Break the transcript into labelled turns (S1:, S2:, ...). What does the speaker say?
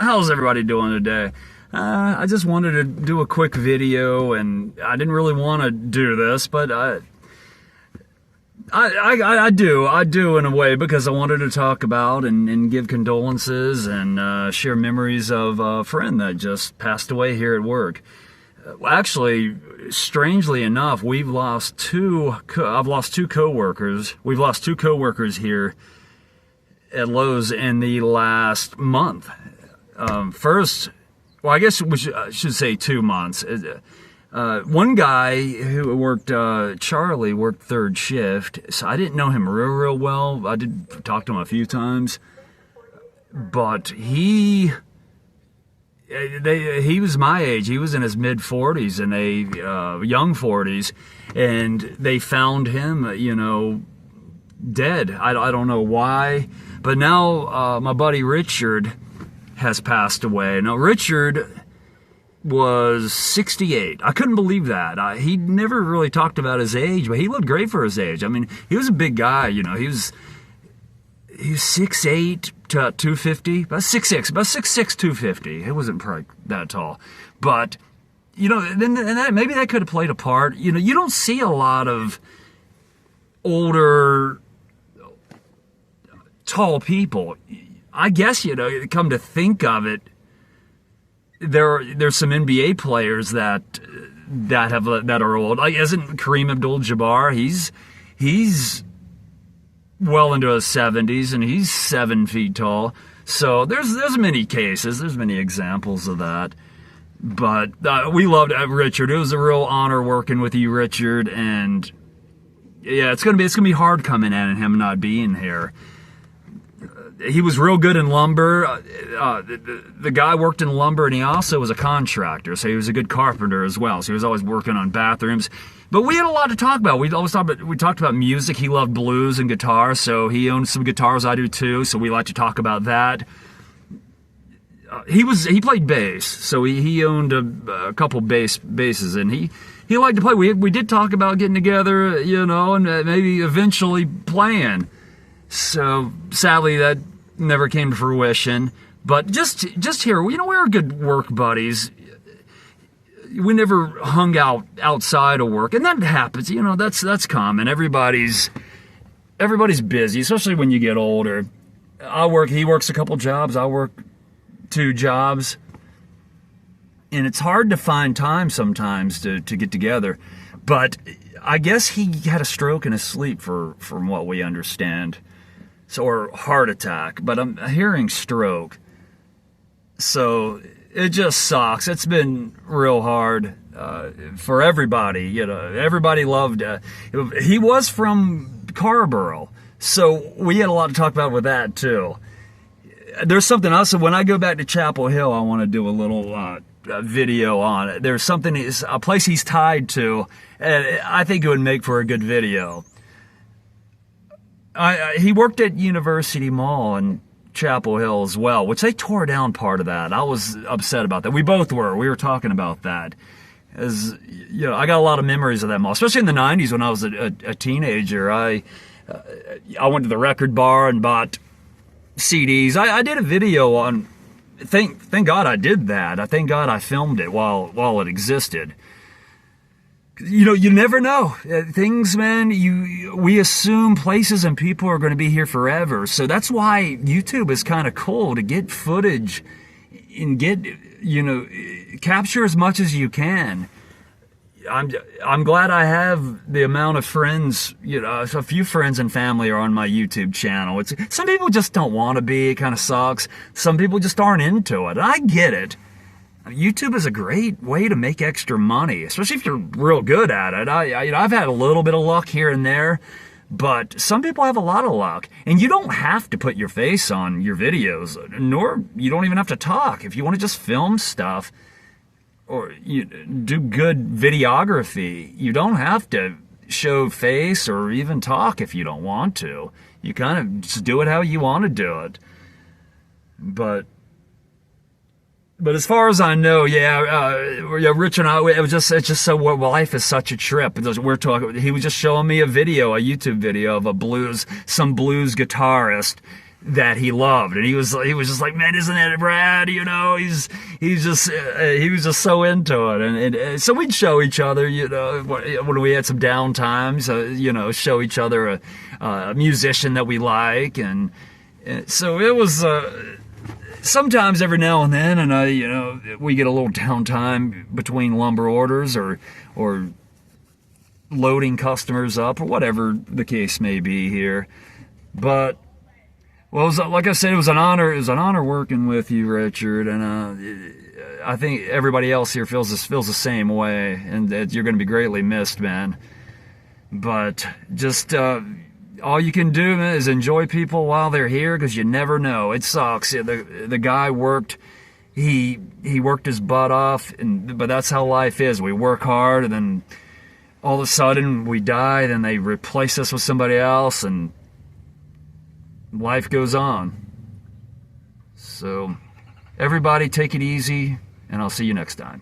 S1: How's everybody doing today? I just wanted to do a quick video, and I didn't really want to do this, but I do in a way, because I wanted to talk about and give condolences and share memories of a friend that just passed away here at work. Actually, strangely enough, I've lost two coworkers. We've lost two coworkers here at Lowe's in the last month. First, well, I guess I should say 2 months. One guy who worked, Charlie, worked third shift, so I didn't know him real well. I did talk to him a few times, but he was my age. He was in his mid 40s and young 40s, and they found him, dead. I don't know why, but now my buddy Richard has passed away. Now, Richard was 68. I couldn't believe that. He never really talked about his age, but he looked great for his age. I mean, he was a big guy, he was 6'8" to 250, about 6'6", 250. It wasn't probably that tall, but maybe that could have played a part. You don't see a lot of older, tall people. I guess, come to think of it, there's some NBA players that are old. Like, isn't Kareem Abdul-Jabbar? He's well into his 70s, and he's 7 feet tall. So there's many cases, there's many examples of that. But we loved Richard. It was a real honor working with you, Richard. And yeah, it's gonna be hard coming in and him not being here. He was real good in lumber. The guy worked in lumber, and he also was a contractor, so he was a good carpenter as well. So he was always working on bathrooms. But we had a lot to talk about. We talked about music. He loved blues and guitar, so he owned some guitars. I do too, so we like to talk about that. He played bass, so he owned a couple basses, and he liked to play. We did talk about getting together, and maybe eventually playing. So sadly, that never came to fruition. But just here, we were good work buddies. We never hung out outside of work, and that happens. That's common. Everybody's busy, especially when you get older. He works a couple jobs. I work 2 jobs, and it's hard to find time sometimes to get together. But I guess he had a stroke in his sleep, from what we understand. Or heart attack, but I'm hearing stroke. So it just sucks. It's been real hard for everybody. Everybody loved. He was from Carrboro, so we had a lot to talk about with that too. There's something else. When I go back to Chapel Hill, I want to do a little video on it. There's a place he's tied to, and I think it would make for a good video. He worked at University Mall in Chapel Hill as well, which they tore down part of that. I was upset about that. We both were. We were talking about that. I got a lot of memories of that mall, especially in the 90s when I was a teenager. I went to the record bar and bought CDs. I did a video on. Thank God I did that. Thank God I filmed it while it existed. You never know. Things, man, we assume places and people are going to be here forever. So that's why YouTube is kind of cool, to get footage and capture as much as you can. I'm glad I have the amount of friends, a few friends and family are on my YouTube channel. Some people just don't want to be. It kind of sucks. Some people just aren't into it. I get it. YouTube is a great way to make extra money, especially if you're real good at it. I've had a little bit of luck here and there, but some people have a lot of luck. And you don't have to put your face on your videos, nor you don't even have to talk. If you want to just film stuff or you do good videography, you don't have to show face or even talk if you don't want to. You kind of just do it how you want to do it. But as far as I know, Rich and I, it's just so, life is such a trip. He was just showing me a YouTube video of some blues guitarist that he loved, and he was just like, man, isn't that rad? You know, he was just so into it, and so we'd show each other, you know, when we had some down times, you know, show each other a musician that we like, and so it was sometimes every now and then, and you know, we get a little downtime between lumber orders or loading customers up or whatever the case may be here, but. Well, like I said, it was an honor. It was an honor working with you, Richard, and I think everybody else here feels the same way, and that you're going to be greatly missed, man. But just all you can do, man, is enjoy people while they're here, because you never know. It sucks. The guy worked. He worked his butt off, but that's how life is. We work hard, and then all of a sudden we die. Then they replace us with somebody else, and life goes on. So everybody take it easy, and I'll see you next time.